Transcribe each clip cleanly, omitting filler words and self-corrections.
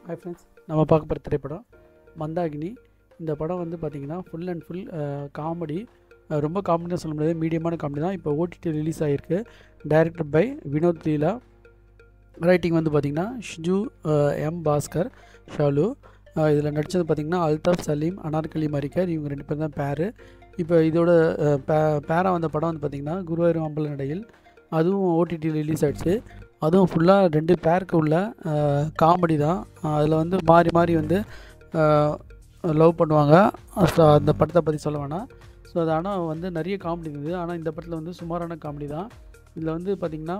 Hi friends, நம்ம பார்க்க போகிற திரைப்படம் மந்தாகினி. இந்த படம் வந்து பார்த்திங்கன்னா ஃபுல் அண்ட் ஃபுல் காமெடி. ரொம்ப காமெடியாக சொல்ல முடியாது, மீடியமான காமெடி தான். இப்போ ஓடிடி ரிலீஸ் ஆகிருக்கு. Director by Vinod Leela. Writing வந்து பார்த்திங்கன்னா ஷிஜு எம் பாஸ்கர் ஷாலு. இதில் நடித்தது பார்த்திங்கன்னா அல்தாஃப் சலீம், அனார்கலி மரிக்கர். இவங்க ரெண்டு பேர் தான் பேரு. இப்போ இதோட பேரா வந்த படம் வந்து பார்த்திங்கன்னா குருவாயூர் அம்பல நடையில். அதுவும் ஓடிடி ரிலீஸ் ஆகிடுச்சு. அதுவும் ஃபுல்லாக 2 பேருக்கு உள்ள காமெடி தான். அதில் வந்து மாறி மாறி வந்து லவ் பண்ணுவாங்க. ஸோ அந்த படத்தை பற்றி சொல்ல வேணாம். ஸோ அது ஆனால் வந்து நிறைய காமெடி இருந்தது. ஆனால் இந்த படத்தில் வந்து சுமாரான காமெடி தான். இதில் வந்து பார்த்திங்கன்னா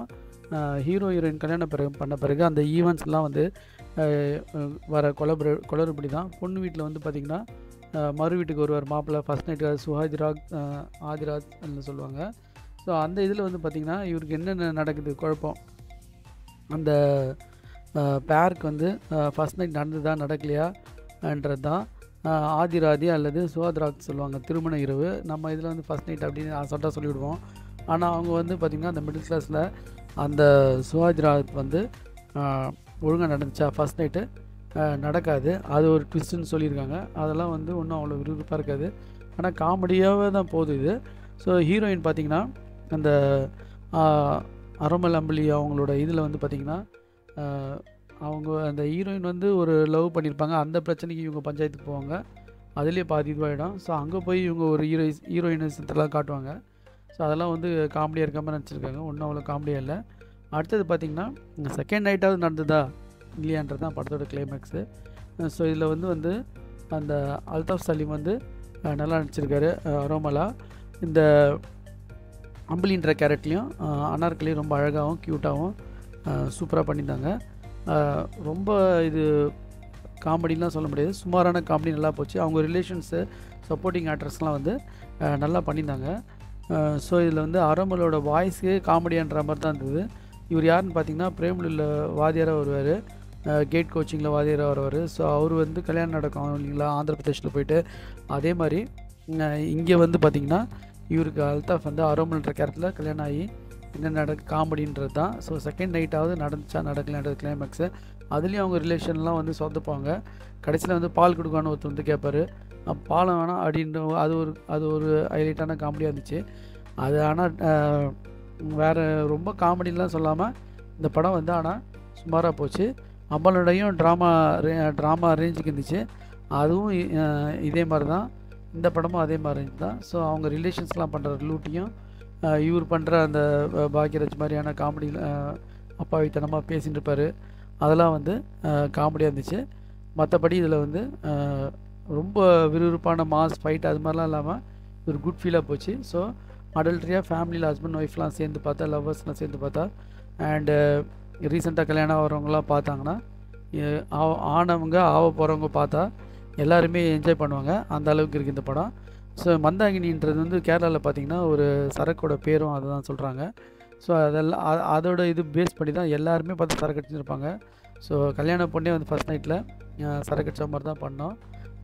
ஹீரோ ஹீரோயின் கல்யாணம் பண்ண பிறகு அந்த ஈவெண்ட்ஸ்லாம் வந்து வர குளறுபடி தான். பொண்ணு வீட்டில் வந்து பார்த்திங்கன்னா மறு வீட்டுக்கு ஒருவர் மாப்பிள்ளை ஃபஸ்ட் நைட் ஆதிராஜ்னு சொல்லுவாங்க. ஸோ அந்த இதில் வந்து பார்த்திங்கன்னா இவருக்கு என்னென்ன நடக்குது குழப்பம், அந்த பேருக்கு வந்து ஃபஸ்ட் நைட் நடந்ததா நடக்கலையான்றது தான் ஆதிராதி அல்லது சுஹாத்ராத் சொல்லுவாங்க, திருமண இரவு. நம்ம இதில் வந்து ஃபஸ்ட் நைட் அப்படின்னு அசால்ட்டாக சொல்லிவிடுவோம். ஆனால் அவங்க வந்து பார்த்திங்கன்னா அந்த மிடில் கிளாஸில் அந்த சுஹாத்ராத் வந்து ஒழுங்காக நடந்துச்சா, ஃபஸ்ட் நைட்டு நடக்காது, அது ஒரு ட்விஸ்ட்டுன்னு சொல்லியிருக்காங்க. அதெல்லாம் வந்து ஒன்றும் அவ்வளோ விறுவிறுப்பாக இருக்காது, ஆனால் காமெடியாகவே தான் போகுது இது. ஸோ ஹீரோயின் பார்த்திங்கன்னா அந்த அரோமல் அம்பலி அவங்களோட இதில் வந்து பார்த்திங்கன்னா அவங்க அந்த ஹீரோயின் வந்து ஒரு லவ் பண்ணியிருப்பாங்க. அந்த பிரச்சனைக்கு இவங்க பஞ்சாயத்துக்கு போவாங்க. அதுலேயே பாதி இதுவாகிடும். ஸோ அங்கே போய் இவங்க ஒரு ஹீரோயினிசத்தெல்லாம் காட்டுவாங்க. ஸோ அதெல்லாம் வந்து காமெடியாக இருக்காமல் நடிச்சிருக்காங்க. ஒன்றும் அவ்வளோ காமெடியாக இல்லை. அடுத்தது பார்த்திங்கன்னா செகண்ட் நைட்டாவது நடந்ததா இல்லையான்றது தான் படத்தோட கிளைமேக்ஸு. ஸோ இதில் வந்து அந்த அல்தாஃப் சலீம் வந்து நல்லா நடிச்சிருக்காரு. அரோமலா இந்த அம்பலின்ற கேரக்டர்லையும் அனார்கலியும் ரொம்ப அழகாகவும் க்யூட்டாகவும் சூப்பராக பண்ணியிருந்தாங்க. ரொம்ப இது காமெடிலாம் சொல்ல முடியாது, சுமாரான காமெடி நல்லா போச்சு. அவங்க ரிலேஷன்ஸு சப்போர்ட்டிங் ஆக்ட்ரஸ்லாம் வந்து நல்லா பண்ணியிருந்தாங்க. ஸோ இதில் வந்து அரோமலோட வாய்ஸு காமெடியான்ற மாதிரி தான் இருந்தது. இவர் யாருன்னு பார்த்திங்கன்னா பிரேமலுள்ள வாதியாராக வருவார், கேட் கோச்சிங்கில் வாதியாராக வருவார். ஸோ அவர் வந்து கல்யாணம் நடக்கும் இல்லைங்களா ஆந்திர பிரதேஷில் போயிட்டு. அதே மாதிரி இங்கே வந்து பார்த்திங்கன்னா இவருக்கு அல்தாஃப் வந்து அரோமல்ன்ற கேரக்டரில் கல்யாணம் ஆகி என்ன காமெடின்றது தான். ஸோ செகண்ட் நைட்டாவது நடந்துச்சா நடக்கலன்றது கிளைமேக்ஸு. அதுலேயும் அவங்க ரிலேஷன்லாம் வந்து சொதப்பாங்க. கடைசியில் வந்து பால் கொடுக்கான்னு ஒருத்தர் வந்து கேட்பார், பாலம் வேணாம் அப்படின்ற அது ஒரு ஹைலைட்டான காமெடியாக இருந்துச்சு. அது ஆனால் வேறு ரொம்ப காமெடிலாம் சொல்லாமல் இந்த படம் வந்து ஆனால் சுமாராக போச்சு. அம்பலோடையும் ட்ராமா ரேஞ்சுக்கு இருந்துச்சு. அதுவும் இதே மாதிரி தான். இந்த படமும் அதே மாதிரி தான். ஸோ அவங்க ரிலேஷன்ஸ்லாம் பண்ணுற லூட்டியும் இவர் பண்ணுற அந்த பாக்யராஜ் மாதிரியான காமெடி அப்பாவித்தனமாக பேசிகிட்டு இருப்பார். அதெல்லாம் வந்து காமெடியாக இருந்துச்சு. மற்றபடி இதில் வந்து ரொம்ப விறுவிறுப்பான மாஸ் ஃபைட் அது மாதிரிலாம் இல்லாமல் ஒரு குட் ஃபீலாக போச்சு. ஸோ அடல்ட்ரியாக ஃபேமிலியில் ஹஸ்பண்ட் ஒய்ஃப்லாம் சேர்ந்து பார்த்தா, லவ்வர்ஸ்லாம் சேர்ந்து பார்த்தா, அண்டு ரீசெண்டாக கல்யாணம் ஆகிறவங்களாம் பார்த்தாங்கன்னா, ஆனவங்க ஆக போகிறவங்க பார்த்தா எல்லாருமே என்ஜாய் பண்ணுவாங்க. அந்த அளவுக்கு இருக்குது இந்த படம். ஸோ மந்தாகினின்றது வந்து கேரளாவில் பார்த்திங்கன்னா ஒரு சரக்கோட பேரும் அதை தான் சொல்கிறாங்க. ஸோ அதெல்லாம் அதோட இது பேஸ் பண்ணி தான் எல்லாருமே பார்த்து சரக்கு அடிச்சுருப்பாங்க. ஸோ கல்யாண பொண்ணே வந்து ஃபஸ்ட் நைட்டில் சரக்கு அடிச்ச மாதிரி தான் பண்ணோம்.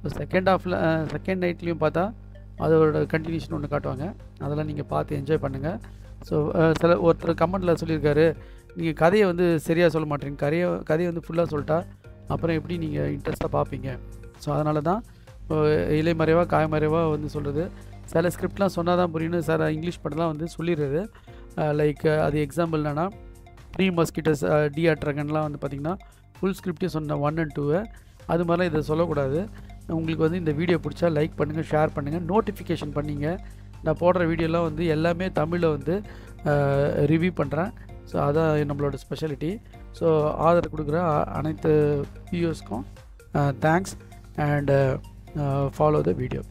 ஸோ செகண்ட் நைட்லேயும் பார்த்தா அதோட கண்டினியூஷன் ஒன்று காட்டுவாங்க. அதெல்லாம் நீங்கள் பார்த்து என்ஜாய் பண்ணுங்கள். ஸோ ஒருத்தர் கமெண்டில் சொல்லியிருக்காரு, நீங்கள் கதையை வந்து சரியாக சொல்ல மாட்டீங்க, கதையை வந்து ஃபுல்லாக சொல்லிட்டா அப்புறம் எப்படி நீங்கள் இன்ட்ரெஸ்ட்டாக பார்ப்பீங்க. ஸோ அதனால தான் இலைமறைவாக காய்மறைவாக வந்து சொல்கிறது. சில ஸ்கிரிப்ட்லாம் சொன்னால் தான் புரியுன்னு சார் இங்கிலீஷ் படம்லாம் வந்து சொல்லிடுறது. லைக் அது எக்ஸாம்பிள் என்னென்னா 3 மஸ்கிட்டோஸ் டிஆட்ரகன்லாம் வந்து பார்த்திங்கன்னா ஃபுல் ஸ்கிரிப்டையும் சொன்ன 1 and 2 அது மாதிரிலாம் இதை சொல்லக்கூடாது. உங்களுக்கு வந்து இந்த வீடியோ பிடிச்சா லைக் பண்ணுங்கள், ஷேர் பண்ணுங்கள், நோட்டிஃபிகேஷன் பண்ணிங்க. நான் போடுற வீடியோலாம் வந்து எல்லாமே தமிழில் வந்து ரிவ்யூ பண்ணுறேன். ஸோ அதான் நம்மளோட ஸ்பெஷாலிட்டி. ஸோ ஆதரவு கொடுக்குற அனைத்து வியூவர்ஸ்க்கும் thanks and follow the video.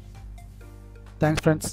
Thanks friends.